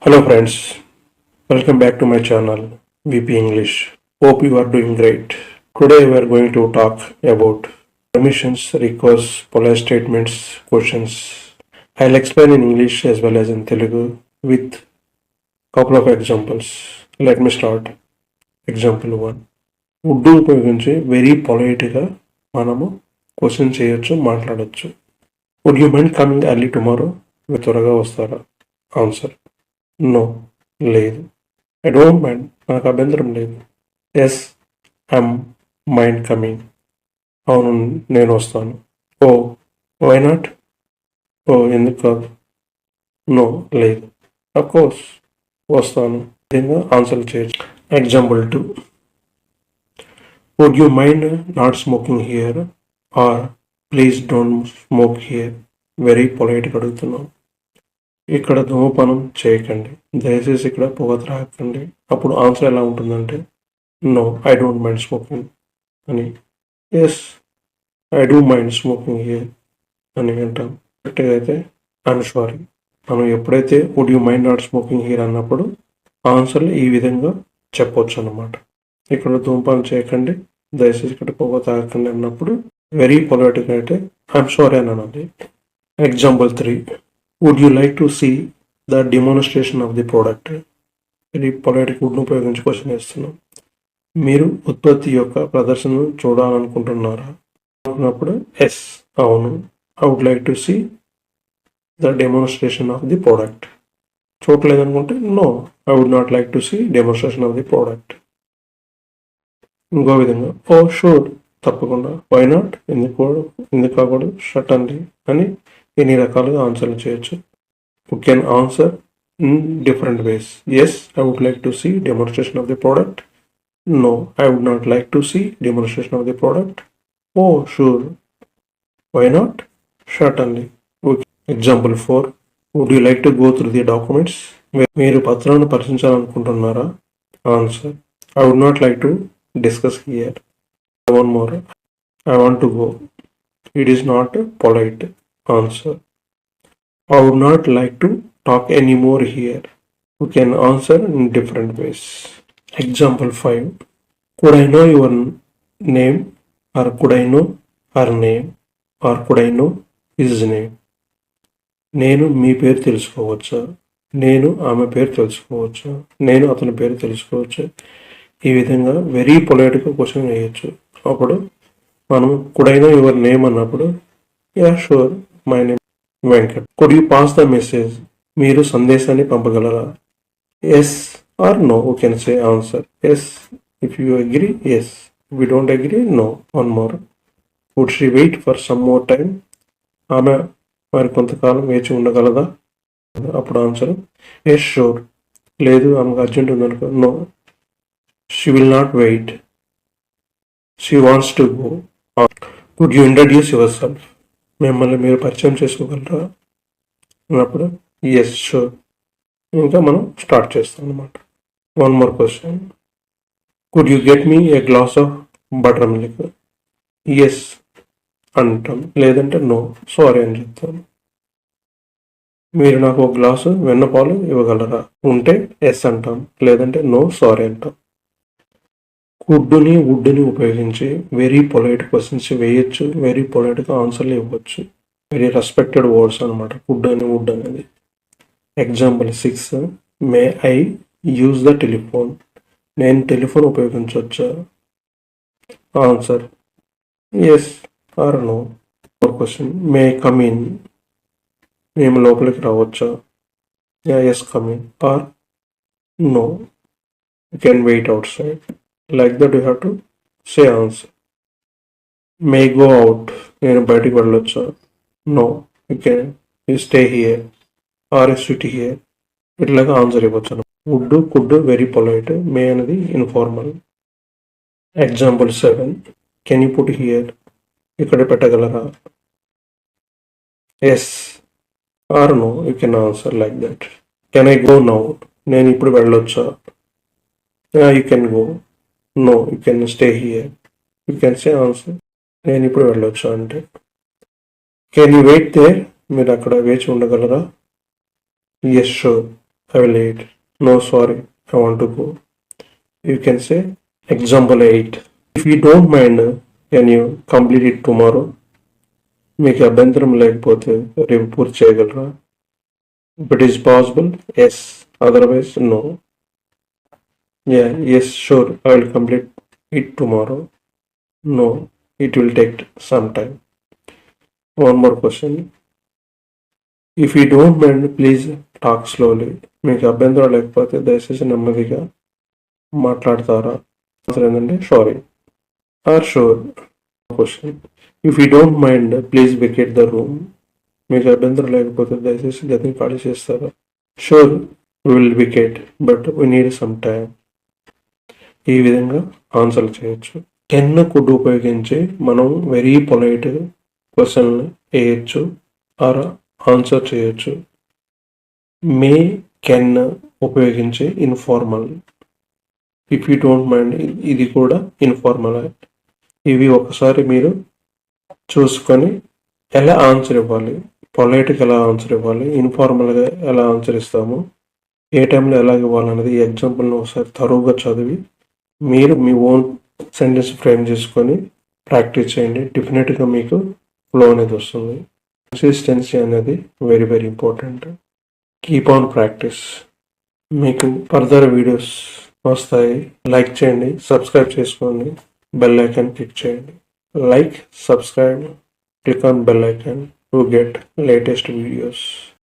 Hello friends, welcome back to my channel VP English. Hope you are doing great. Today we are going to talk about permissions, requests, polite statements, questions. I'll explain in English as well as in Telugu with couple of examples. Let me start. Example 1. Urdu ఉపయోగించి very పొలైట్గా మనము question చేయొచ్చు, మాట్లాడచ్చు. Would you mind coming early tomorrow? మీరు త్వరగా వస్తారా? Answer no, లేదు. I don't mind, నాకు అభ్యంతరం లేదు. ఎస్, ఐమ్ మైండ్ కమింగ్, అవును నేను వస్తాను. ఓ, వై నాట్? ఓ, ఎందుకు కాదు? నో, లేదు. అఫ్కోర్స్ వస్తాను. విధంగా ఆన్సర్ చేయొచ్చు. Example 2. Would you mind not smoking here? Or please don't smoke here? Very పొలైట్గా అడుగుతున్నాం. ఇక్కడ ధూమపానం చేయకండి, దయచేసి ఇక్కడ పొగ త్రాగకండి. అప్పుడు ఆన్సర్ ఎలా ఉంటుందంటే no, I don't mind smoking అని. Yes, I do mind smoking here అని అంటాం. కరెక్ట్గా అయితే ఐఎమ్ సారీ. మనం ఎప్పుడైతే would you mind not smoking here అన్నప్పుడు ఆన్సర్లు ఈ విధంగా చెప్పొచ్చు అన్నమాట. ఇక్కడ ధూమపానం చేయకండి, దయచేసి ఇక్కడ పొగ తాగకండి అన్నప్పుడు వెరీ పొలైట్గా అయితే ఐఎమ్ సారీ అని అనాలి. Example 3. Would you like to see the demonstration of the product? ఇది పొలైట్ వుడ్ను ఉపయోగించి క్వశ్చన్ వేస్తున్నాం. మీరు ఉత్పత్తి యొక్క ప్రదర్శనను చూడాలనుకుంటున్నారా అన్నప్పుడు ఎస్, అవును. I would like to see the demonstration of the product. చూడలేదనుకుంటే no, I would not like to see demonstration of the product. ఇంకో విధంగా ఓ షూర్, తప్పకుండా. వై నాట్, ఎందుకు కాకూడదు? షట్ అండి అని ఎన్ని రకాలుగా ఆన్సర్లు చేయొచ్చు. You can answer in different ways. Yes, I would like to see demonstration of the product. No, I would not like to see demonstration of the product. Oh sure, why not? షట్ అండి. Example 4. Would you like to go through the documents? మీరు పత్రాలను పరిశీలించాలనుకుంటున్నారా? Answer I would not like to discuss here. One more, I want to go. It is not polite. Answer I would not like to talk anymore here. You can answer in different ways. Example 5. Could I know your name? Or could I know her name? Or could I know his name? నేను మీ పేరు తెలుసుకోవచ్చా? నేను ఆమె పేరు తెలుసుకోవచ్చా? నేను అతని పేరు తెలుసుకోవచ్చా? ఈ విధంగా వెరీ పొలైట్గా క్వశ్చన్ వేయచ్చు. అప్పుడు మనం could I know your name అన్నప్పుడు yeah sure, my name Venkat. Could you pass the message? మీరు సందేశాన్ని పంపగలరా? Yes or no, you can say answer. Yes if you agree, yes. If you don't agree, no. One more, would she wait for some more time? ఆమె మరి కొంతకాలం వేచి ఉండగలదా? అప్పుడు answer yes sure. లేదు, ఆమెకు అర్జెంట్ ఉందనుకో, no, she will not wait, she wants to go. Could you introduce yourself? మిమ్మల్ని మీరు పరిచయం చేసుకోగలరా అన్నప్పుడు ఎస్ షూర్. ఇంకా మనం స్టార్ట్ చేస్తాం అన్నమాట. One more question. Could you get me a glass of buttermilk? Yes అంటాం, లేదంటే నో, సారీ అని చెప్తాను. మీరు నాకు ఒక గ్లాసు వెన్నపాలు ఇవ్వగలరా? ఉంటే ఎస్ అంటాం, లేదంటే నో, సారీ అంటాం. కుడ్డుని వుడ్డుని ఉపయోగించి వెరీ పొలైట్ క్వశ్చన్స్ వేయచ్చు, వెరీ పొలైట్గా ఆన్సర్లు ఇవ్వచ్చు. వెరీ రెస్పెక్టెడ్ వర్డ్స్ అనమాట కుడ్ అని వుడ్ అనేది. Example 6. May I use the telephone? నేను టెలిఫోన్ ఉపయోగించవచ్చా? Answer yes or no. Question, may come in? మేము లోపలికి రావచ్చా? Yes come in. Or no, you can wait outside. Like that you have to say answer. May go out? నేను బయటికి వెళ్ళొచ్చా? No, you can stay here or sit here. ఇట్లాగా answer ఇవ్వచ్చు. Would could very polite, may అనేది informal. Example 7. Can you put here? ఇక్కడ పెట్టగలరా? Yes or no, you can answer like that. Can I go now? నేను ఇప్పుడు వెళ్ళొచ్చా? You can go. No, you can stay here. You can say answer. నేను ఇప్పుడు వెళ్ళొచ్చా అంటే. Can you wait there? మీరు అక్కడ వేచి ఉండగలరా? Yes sure. I will eat. No, sorry, I want to go. You can say example 8. If you don't mind, can you complete it tomorrow? మీకు అభ్యంతరం లేకపోతే రేపు పూర్తి చేయగలరా? If it is possible, yes. Otherwise, no. Yeah, yes, sure, I will complete it tomorrow. No, it will take some time. One more question. If you don't mind, please talk slowly. మీకు అభ్యంతరం లేకపోతే దయచేసి నెమ్మదిగా మాట్లాడతారా? Answer ఏంటంటే sorry or sure. Question. If you don't mind please vacate the room. మీకు అభ్యంతరం లేకపోతే దయచేసి గదిని ఖాళీ చేస్తారా? Sure, will vacate but we need some time. ఈ విధంగా ఆన్సర్ చేయొచ్చు. కెన్ కుడ్ ఉపయోగించి మనం వెరీ పొలైట్ క్వశ్చన్ వేయచ్చు ఆర్ ఆన్సర్ చేయొచ్చు. మే కెన్ ఉపయోగించి informal. If you don't mind ఇది కూడా ఇన్ఫార్మల్. ఇవి ఒకసారి మీరు చూసుకొని ఎలా ఆన్సర్ ఇవ్వాలి, పొలైట్గా ఎలా ఆన్సర్ ఇవ్వాలి, ఇన్ఫార్మల్గా ఎలా ఆన్సర్ ఇస్తాము, ఏ టైంలో ఎలా ఇవ్వాలనేది ఈ ఎగ్జాంపుల్ని ఒకసారి తరువుగా చదివి మీరు మీ ఓన్ సెంటెన్స్ ఫ్రేమ్ చేసుకొని ప్రాక్టీస్ చేయండి. డెఫినెట్గా మీకు ఫ్లో అనేది వస్తుంది. కన్సిస్టెన్సీ అనేది very very important. Keep on practice. మీకు ఫర్దర్ వీడియోస్ వస్తాయి. లైక్ చేయండి, సబ్స్క్రైబ్ చేసుకోండి, బెల్ ఐకాన్ క్లిక్ చేయండి. Like, subscribe, click on bell icon to get latest videos.